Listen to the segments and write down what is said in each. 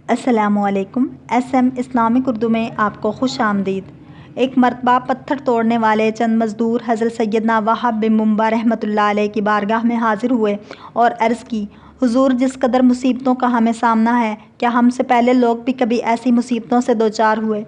السلام علیکم۔ S M Islamic Urdu میں آپ کو خوش آمدید۔ ایک مرتبہ پتھر توڑنے والے چند مزدور حضرت سیدنا وہب بن منبع رحمۃ اللہ علیہ کی بارگاہ میں حاضر ہوئے اور عرض کی، حضور، جس قدر مصیبتوں کا ہمیں سامنا ہے، کیا ہم سے پہلے لوگ بھی کبھی ایسی مصیبتوں سے دوچار ہوئے؟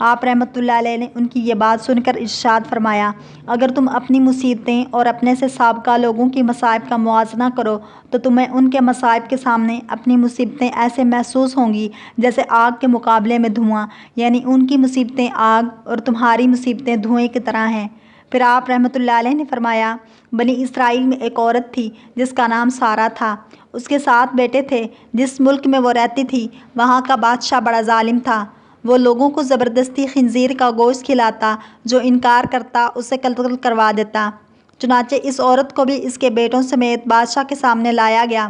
آپ رحمۃ اللہ علیہ نے ان کی یہ بات سن کر ارشاد فرمایا، اگر تم اپنی مصیبتیں اور اپنے سے سابقہ لوگوں کی مصائب کا موازنہ کرو تو تمہیں ان کے مصائب کے سامنے اپنی مصیبتیں ایسے محسوس ہوں گی جیسے آگ کے مقابلے میں دھواں، یعنی ان کی مصیبتیں آگ اور تمہاری مصیبتیں دھوئیں کی طرح ہیں۔ پھر آپ رحمۃ اللہ علیہ نے فرمایا، بنی اسرائیل میں ایک عورت تھی جس کا نام سارہ تھا۔ اس کے 7 بیٹے تھے۔ جس ملک میں وہ رہتی تھی وہاں کا بادشاہ بڑا ظالم تھا۔ وہ لوگوں کو زبردستی خنزیر کا گوشت کھلاتا، جو انکار کرتا اسے قتل کروا دیتا۔ چنانچہ اس عورت کو بھی اس کے بیٹوں سمیت بادشاہ کے سامنے لایا گیا۔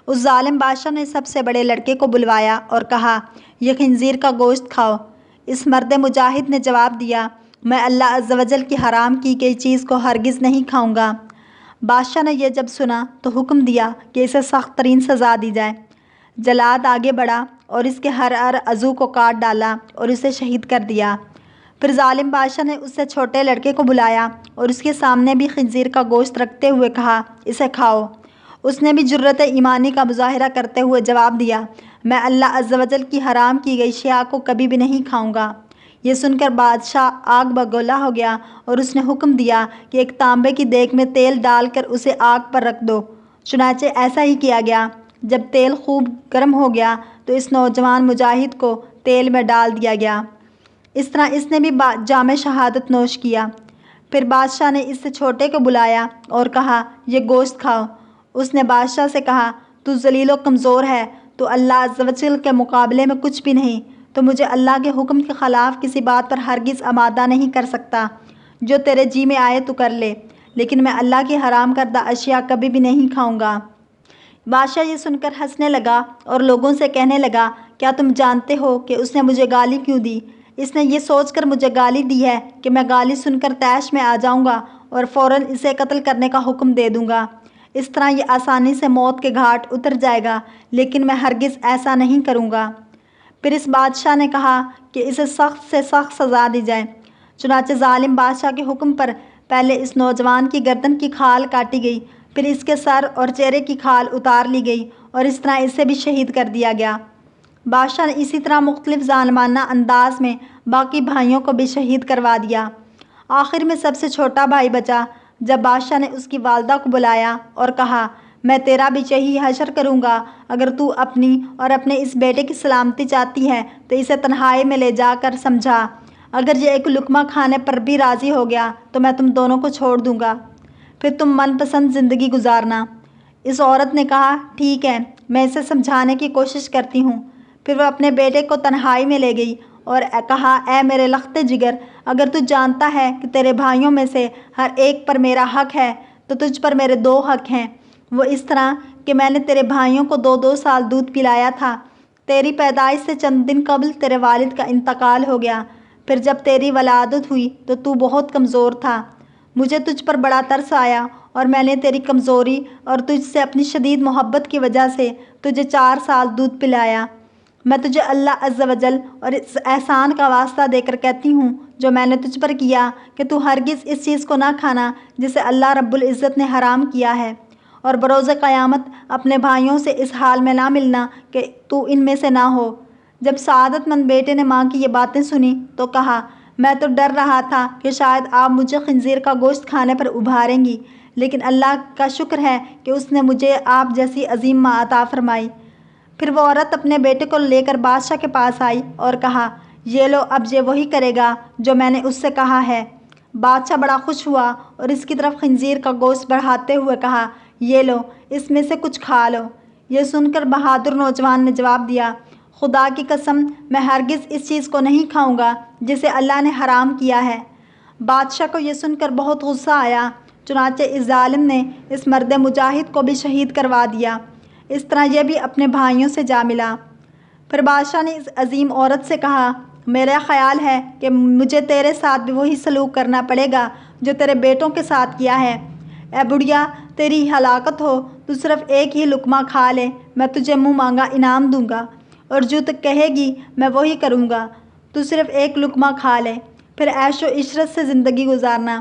اس ظالم بادشاہ نے سب سے بڑے لڑکے کو بلوایا اور کہا، یہ خنزیر کا گوشت کھاؤ۔ اس مرد مجاہد نے جواب دیا، میں اللہ عز و جل کی حرام کی گئی چیز کو ہرگز نہیں کھاؤں گا۔ بادشاہ نے یہ جب سنا تو حکم دیا کہ اسے سخت ترین سزا دی جائے۔ جلاد آگے بڑھا اور اس کے ہر عضو کو کاٹ ڈالا اور اسے شہید کر دیا۔ پھر ظالم بادشاہ نے اس سے چھوٹے لڑکے کو بلایا اور اس کے سامنے بھی خنزیر کا گوشت رکھتے ہوئے کہا، اسے کھاؤ۔ اس نے بھی جرأت ایمانی کا مظاہرہ کرتے ہوئے جواب دیا، میں اللہ عز و جل کی حرام کی گئی شیء کو کبھی بھی نہیں کھاؤں گا۔ یہ سن کر بادشاہ آگ بگولا ہو گیا اور اس نے حکم دیا کہ ایک تانبے کی دیگ میں تیل ڈال کر اسے آگ پر رکھ دو۔ چنانچہ ایسا ہی کیا گیا۔ جب تیل خوب گرم ہو گیا تو اس نوجوان مجاہد کو تیل میں ڈال دیا گیا۔ اس طرح اس نے بھی جام شہادت نوش کیا۔ پھر بادشاہ نے اس سے چھوٹے کو بلایا اور کہا، یہ گوشت کھاؤ۔ اس نے بادشاہ سے کہا، تو ذلیل و کمزور ہے، تو اللہ عز و جل کے مقابلے میں کچھ بھی نہیں، تو مجھے اللہ کے حکم کے خلاف کسی بات پر ہرگز آمادہ نہیں کر سکتا۔ جو تیرے جی میں آئے تو کر لے، لیکن میں اللہ کی حرام کردہ اشیاء کبھی بھی نہیں کھاؤں گا۔ بادشاہ یہ سن کر ہنسنے لگا اور لوگوں سے کہنے لگا، کیا تم جانتے ہو کہ اس نے مجھے گالی کیوں دی؟ اس نے یہ سوچ کر مجھے گالی دی ہے کہ میں گالی سن کر طیش میں آ جاؤں گا اور فوراً اسے قتل کرنے کا حکم دے دوں گا۔ اس طرح یہ آسانی سے موت کے گھاٹ اتر جائے گا، لیکن میں ہرگز ایسا نہیں کروں گا۔ پھر اس بادشاہ نے کہا کہ اسے سخت سے سخت سزا دی جائے۔ چنانچہ ظالم بادشاہ کے حکم پر پہلے اس نوجوان کی گردن کی کھال کاٹی گئی، پھر اس کے سر اور چہرے کی کھال اتار لی گئی اور اس طرح اسے بھی شہید کر دیا گیا۔ بادشاہ نے اسی طرح مختلف ظالمانہ انداز میں باقی بھائیوں کو بھی شہید کروا دیا۔ آخر میں سب سے چھوٹا بھائی بچا۔ جب بادشاہ نے اس کی والدہ کو بلایا اور کہا، میں تیرا بھی یہی حشر کروں گا، اگر تو اپنی اور اپنے اس بیٹے کی سلامتی چاہتی ہے تو اسے تنہائی میں لے جا کر سمجھا۔ اگر یہ ایک لقمہ کھانے پر بھی راضی ہو گیا تو میں تم دونوں کو چھوڑ دوں گا، پھر تم من پسند زندگی گزارنا۔ اس عورت نے کہا، ٹھیک ہے، میں اسے سمجھانے کی کوشش کرتی ہوں۔ پھر وہ اپنے بیٹے کو تنہائی میں لے گئی اور کہا، اے میرے لخت جگر، اگر تو جانتا ہے کہ تیرے بھائیوں میں سے ہر ایک پر میرا حق ہے تو تجھ پر میرے 2 حق ہیں۔ وہ اس طرح کہ میں نے تیرے بھائیوں کو 2 سال دودھ پلایا تھا۔ تیری پیدائش سے چند دن قبل تیرے والد کا انتقال ہو گیا۔ پھر جب تیری ولادت ہوئی تو بہت کمزور تھا۔ مجھے تجھ پر بڑا ترس آیا اور میں نے تیری کمزوری اور تجھ سے اپنی شدید محبت کی وجہ سے تجھے 4 سال دودھ پلایا۔ میں تجھے اللہ عز و جل اور اس احسان کا واسطہ دے کر کہتی ہوں جو میں نے تجھ پر کیا کہ تو ہرگز اس چیز کو نہ کھانا جسے اللہ رب العزت نے حرام کیا ہے، اور بروز قیامت اپنے بھائیوں سے اس حال میں نہ ملنا کہ تو ان میں سے نہ ہو۔ جب سعادت مند بیٹے نے ماں کی یہ باتیں سنی تو کہا، میں تو ڈر رہا تھا کہ شاید آپ مجھے خنزیر کا گوشت کھانے پر ابھاریں گی، لیکن اللہ کا شکر ہے کہ اس نے مجھے آپ جیسی عظیم ماں عطا فرمائی۔ پھر وہ عورت اپنے بیٹے کو لے کر بادشاہ کے پاس آئی اور کہا، یہ لو، اب یہ وہی کرے گا جو میں نے اس سے کہا ہے۔ بادشاہ بڑا خوش ہوا اور اس کی طرف خنزیر کا گوشت بڑھاتے ہوئے کہا، یہ لو، اس میں سے کچھ کھا لو۔ یہ سن کر بہادر نوجوان نے جواب دیا، خدا کی قسم، میں ہرگز اس چیز کو نہیں کھاؤں گا جسے اللہ نے حرام کیا ہے۔ بادشاہ کو یہ سن کر بہت غصہ آیا، چنانچہ اس ظالم نے اس مرد مجاہد کو بھی شہید کروا دیا۔ اس طرح یہ بھی اپنے بھائیوں سے جا ملا۔ پھر بادشاہ نے اس عظیم عورت سے کہا، میرا خیال ہے کہ مجھے تیرے ساتھ بھی وہی سلوک کرنا پڑے گا جو تیرے بیٹوں کے ساتھ کیا ہے۔ اے بڑھیا، تیری ہلاکت ہو، تو صرف ایک ہی لقمہ کھا لے، میں تجھے منہ مانگا انعام دوں گا۔ اور جو تو کہے گی میں وہی کروں گا، تو صرف ایک لقمہ کھا لے، پھر عیش و عشرت سے زندگی گزارنا۔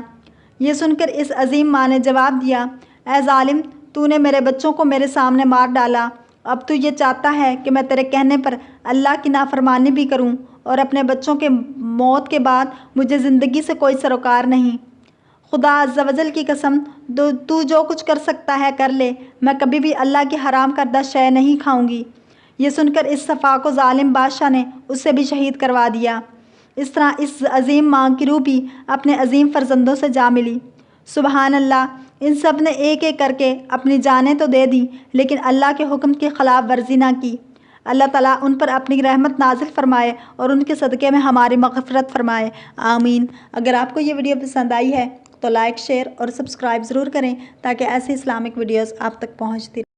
یہ سن کر اس عظیم ماں نے جواب دیا، اے ظالم، تو نے میرے بچوں کو میرے سامنے مار ڈالا، اب تو یہ چاہتا ہے کہ میں تیرے کہنے پر اللہ کی نافرمانی بھی کروں اور اپنے بچوں کے موت کے بعد مجھے زندگی سے کوئی سروکار نہیں۔ خدا عز و جل کی قسم، تو جو کچھ کر سکتا ہے کر لے، میں کبھی بھی اللہ کی حرام کردہ شے نہیں کھاؤں گی۔ یہ سن کر اس سفاک و ظالم بادشاہ نے اسے بھی شہید کروا دیا۔ اس طرح اس عظیم ماں کی روح بھی اپنے عظیم فرزندوں سے جا ملی۔ سبحان اللہ، ان سب نے ایک ایک کر کے اپنی جانیں تو دے دی لیکن اللہ کے حکم کی خلاف ورزی نہ کی۔ اللہ تعالیٰ ان پر اپنی رحمت نازل فرمائے اور ان کے صدقے میں ہماری مغفرت فرمائے، آمین۔ اگر آپ کو یہ ویڈیو پسند آئی ہے تو لائک، شیئر اور سبسکرائب ضرور کریں تاکہ ایسی اسلامک ویڈیوز آپ تک پہنچتی رہیں۔